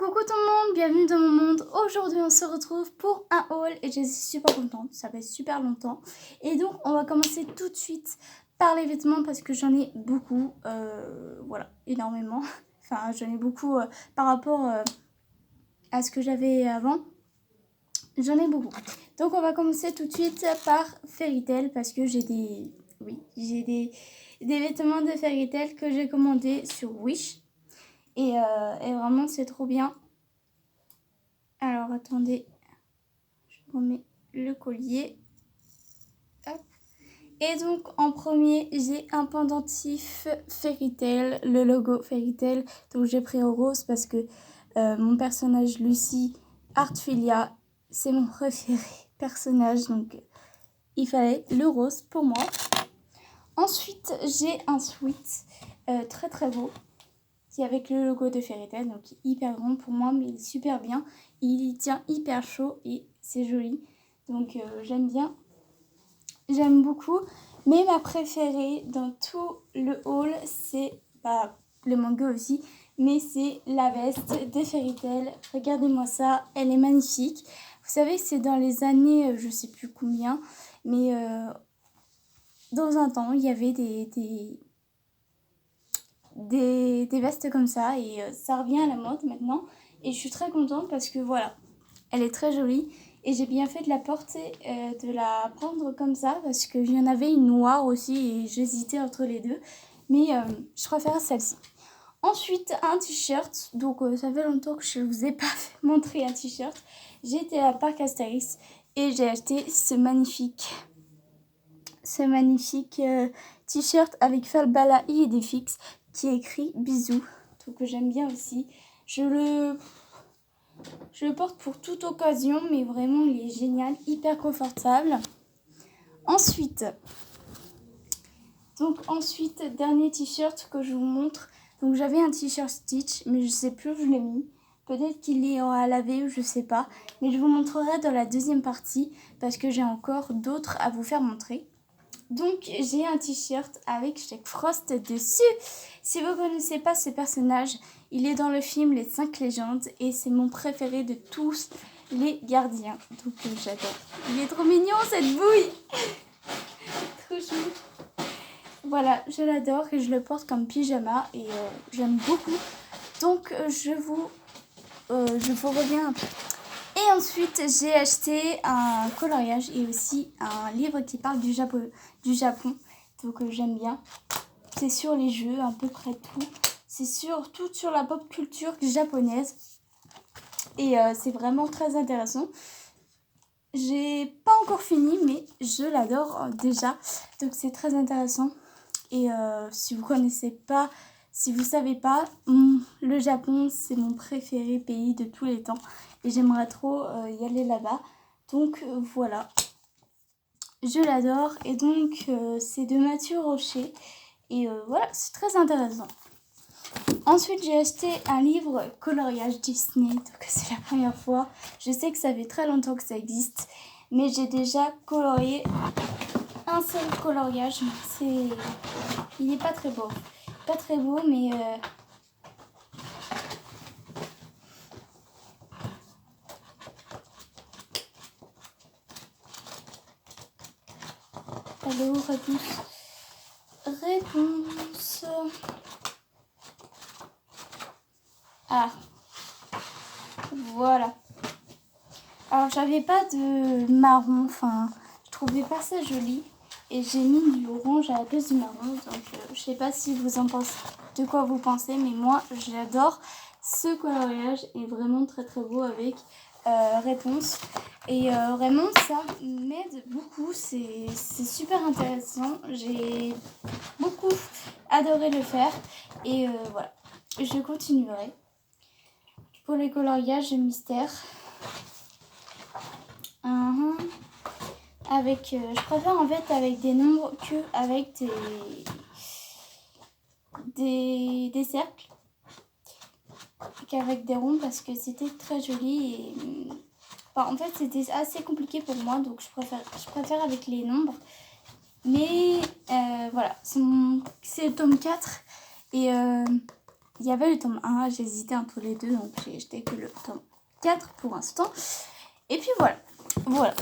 Coucou tout le monde, bienvenue dans mon monde. Aujourd'hui on se retrouve pour un haul et je suis super contente, ça fait super longtemps. Et donc on va commencer tout de suite par les vêtements parce que j'en ai beaucoup, voilà, énormément. Enfin j'en ai beaucoup par rapport à ce que j'avais avant, j'en ai beaucoup. Donc on va commencer tout de suite par Fairy Tail parce que j'ai des vêtements de Fairy Tail que j'ai commandés sur Wish. Et vraiment c'est trop bien. Alors attendez, je remets le collier. Hop. Et donc en premier j'ai un pendentif Fairy Tail, le logo Fairy Tail. Donc j'ai pris au rose parce que mon personnage Lucy Artfilia, c'est mon préféré personnage. Donc il fallait le rose pour moi. Ensuite j'ai un sweat très très beau. C'est avec le logo de Fairy Tail, donc hyper grand pour moi, mais il est super bien. Il tient hyper chaud et c'est joli. Donc j'aime bien. J'aime beaucoup. Mais ma préférée dans tout le haul, c'est le manga aussi. Mais c'est la veste de Fairy Tail. Regardez-moi ça, elle est magnifique. Vous savez, c'est dans les années, je sais plus combien, mais dans un temps, il y avait des vestes comme ça et ça revient à la mode maintenant et je suis très contente parce que voilà, elle est très jolie et j'ai bien fait de la porter, de la prendre comme ça parce qu'il y en avait une noire aussi et j'hésitais entre les deux, mais je préfère celle-ci. Ensuite un t-shirt, donc ça fait longtemps que je ne vous ai pas montré un t-shirt. J'ai été à Parc Astérix et j'ai acheté ce magnifique t-shirt avec Falbala et Idéfix qui est écrit bisous, donc que j'aime bien aussi. Je le porte pour toute occasion, mais vraiment il est génial, hyper confortable. Ensuite, dernier t-shirt que je vous montre. Donc j'avais un t-shirt Stitch, mais je sais plus où je l'ai mis. Peut-être qu'il est à laver ou je sais pas. Mais je vous montrerai dans la deuxième partie parce que j'ai encore d'autres à vous faire montrer. Donc j'ai un t-shirt avec Jack Frost dessus. Si vous ne connaissez pas ce personnage, il est dans le film Les 5 légendes et c'est mon préféré de tous les gardiens. Donc j'adore. Il est trop mignon cette bouille. Trop chou. Voilà, je l'adore et je le porte comme pyjama et j'aime beaucoup. Donc je vous reviens un peu. Et ensuite, j'ai acheté un coloriage et aussi un livre qui parle du Japon. Donc j'aime bien. C'est sur les jeux, à peu près tout. C'est tout sur la pop culture japonaise. Et c'est vraiment très intéressant. J'ai pas encore fini, mais je l'adore déjà. Donc c'est très intéressant. Et si vous connaissez pas, si vous savez pas, le Japon, c'est mon préféré pays de tous les temps. Et j'aimerais trop y aller là-bas. Donc voilà. Je l'adore. Et donc c'est de Mathieu Rocher. Et voilà, c'est très intéressant. Ensuite, j'ai acheté un livre coloriage Disney. Donc c'est la première fois. Je sais que ça fait très longtemps que ça existe. Mais j'ai déjà colorié un seul coloriage. Il n'est pas très beau. Pas très beau, mais... Elle est où, réponse. Ah. Voilà. Alors, j'avais pas de marron. Enfin, je trouvais pas ça joli. Et j'ai mis du orange à la place du marron. Donc, je sais pas si vous en pensez, de quoi vous pensez. Mais moi, j'adore ce coloriage. Est vraiment très très beau avec réponse. Et vraiment, ça m'aide beaucoup. C'est super intéressant. J'ai beaucoup adoré le faire. Et voilà. Je continuerai. Pour les coloriages mystère. Avec, je préfère en fait avec des nombres que avec des cercles qu'avec des ronds parce que c'était très joli et en fait c'était assez compliqué pour moi, donc je préfère avec les nombres. Mais voilà, c'est le tome 4 et il y avait le tome 1, j'ai hésité entre les deux, donc j'ai acheté que le tome 4 pour l'instant. Et puis voilà.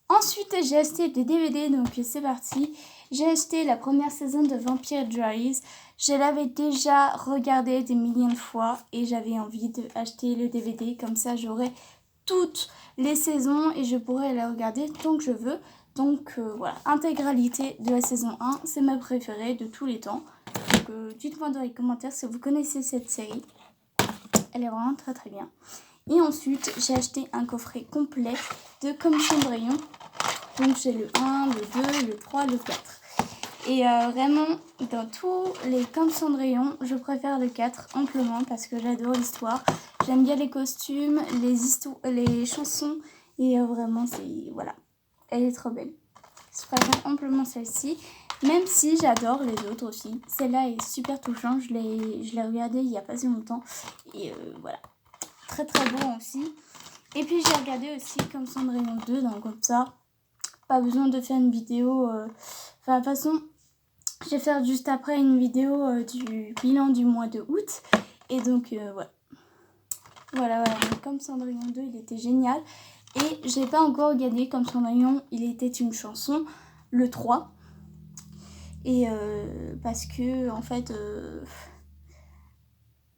Ensuite, j'ai acheté des DVD, donc c'est parti. J'ai acheté la première saison de Vampire Diaries. Je l'avais déjà regardé des millions de fois et j'avais envie d'acheter le DVD. Comme ça, j'aurai toutes les saisons et je pourrai les regarder tant que je veux. Donc voilà, intégralité de la saison 1, c'est ma préférée de tous les temps. Donc dites-moi dans les commentaires si vous connaissez cette série. Elle est vraiment très très bien. Et ensuite, j'ai acheté un coffret complet de Comme Cendrillon. Donc j'ai le 1, le 2, le 3, le 4. Et vraiment, dans tous les Comme Cendrillon, je préfère le 4 amplement parce que j'adore l'histoire. J'aime bien les costumes, les chansons. Et vraiment, voilà, elle est trop belle. Je préfère amplement celle-ci. Même si j'adore les autres aussi. Celle-là est super touchante. Je l'ai regardée il n'y a pas si longtemps. Et voilà. Très très beau aussi. Et puis j'ai regardé aussi Comme Cendrillon 2. Donc comme ça, pas besoin de faire une vidéo. Enfin de toute façon, je vais faire juste après une vidéo du bilan du mois de août. Et donc voilà. Voilà. Donc, Comme Cendrillon 2, il était génial. Et j'ai pas encore regardé Comme Cendrillon, il était une chanson, le 3. Et parce que en fait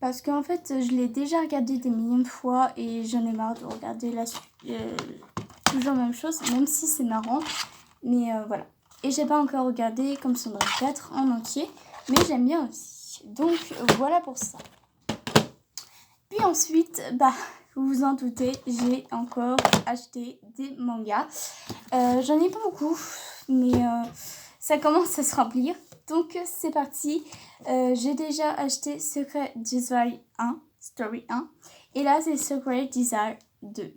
je l'ai déjà regardé des millions de fois et j'en ai marre de regarder toujours la même chose, même si c'est marrant. Mais voilà. Et j'ai pas encore regardé Comme Cendrillon 4 en entier, mais j'aime bien aussi. Donc voilà pour ça. Puis ensuite, vous vous en doutez, j'ai encore acheté des mangas. J'en ai pas beaucoup, mais ça commence à se remplir. Donc c'est parti. J'ai déjà acheté Secret Desire 1, Story 1. Et là, c'est Secret Desire 2.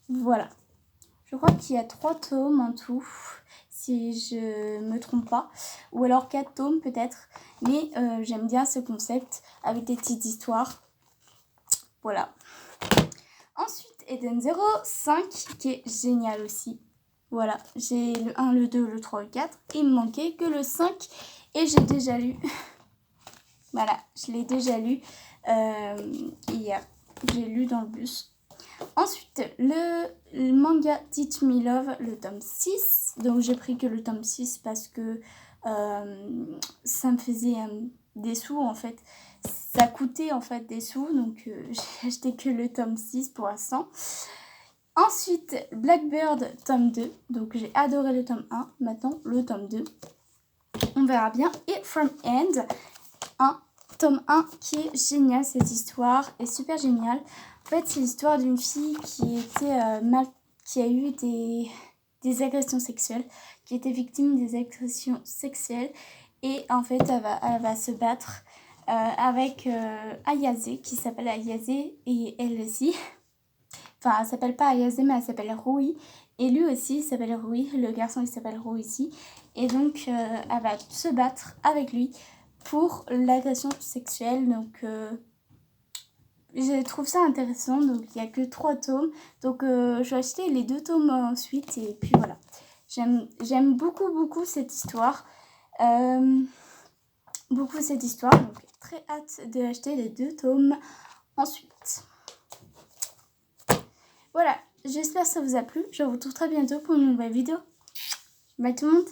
Voilà. Je crois qu'il y a 3 tomes en tout, si je me trompe pas. Ou alors 4 tomes peut-être. Mais j'aime bien ce concept avec des petites histoires. Voilà. Ensuite, Eden 05 qui est génial aussi. Voilà, j'ai le 1, le 2, le 3, le 4. Il me manquait que le 5 et j'ai déjà lu. Voilà, je l'ai déjà lu hier. J'ai lu dans le bus. Ensuite, le manga Teach Me Love, le tome 6. Donc j'ai pris que le tome 6 parce que ça me faisait des sous en fait. Ça coûtait en fait des sous, donc j'ai acheté que le tome 6 pour l'instant. Ensuite, Blackbird, tome 2. Donc j'ai adoré le tome 1, maintenant le tome 2. On verra bien. Et From End, tome 1 qui est génial, cette histoire est super géniale. En fait, c'est l'histoire d'une fille qui était qui a eu des agressions sexuelles, qui était victime des agressions sexuelles. Et en fait, elle va se battre avec Ayase, qui s'appelle Ayase, et elle aussi. Enfin, elle s'appelle pas Ayase, mais elle s'appelle Rui. Et lui aussi, il s'appelle Rui. Le garçon, il s'appelle Rui aussi. Et donc, elle va se battre avec lui pour l'agression sexuelle. Donc, je trouve ça intéressant. Donc, il n'y a que 3 tomes. Donc, je vais acheter les 2 tomes ensuite. Et puis, voilà. J'aime beaucoup cette histoire. Beaucoup cette histoire. Donc, très hâte de acheter les 2 tomes ensuite. Voilà, j'espère que ça vous a plu. Je vous retrouve très bientôt pour une nouvelle vidéo. Bye tout le monde.